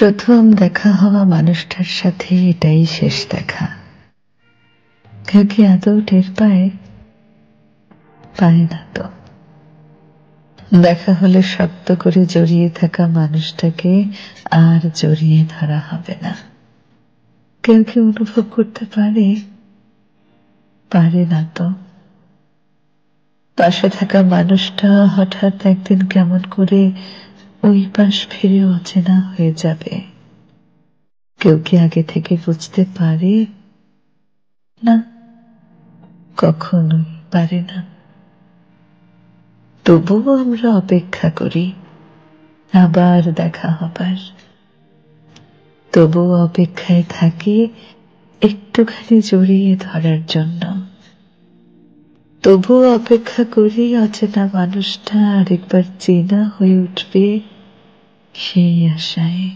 প্রথম দেখা হওয়া মানুষটার সাথে এটাই শেষ দেখা। কেউ কি আদৌ টের পায়? পায় না তো। দেখা হলে শক্ত করে জড়িয়ে থাকা মানুষটাকে আর জড়িয়ে ধরা হবে না। কেউ কি অনুভব করতে পারে? পারে না তো। পাশে থাকা মানুষটা হঠাৎ একদিন কেমন করে ওই পাশ ফিরে অচেনা হয়ে যাবে। কেউ কি আগে থেকে বুঝতে পারে? না, কখনোই পারে না। তবুও আমরা অপেক্ষা করি আবার দেখা হবার। তবুও অপেক্ষায় থাকি একটুখানি জড়িয়ে ধরার জন্য। তবুও অপেক্ষা করি অচেনা মানুষটা আরেকবার চেনা হয়ে উঠবে সেই আশায়।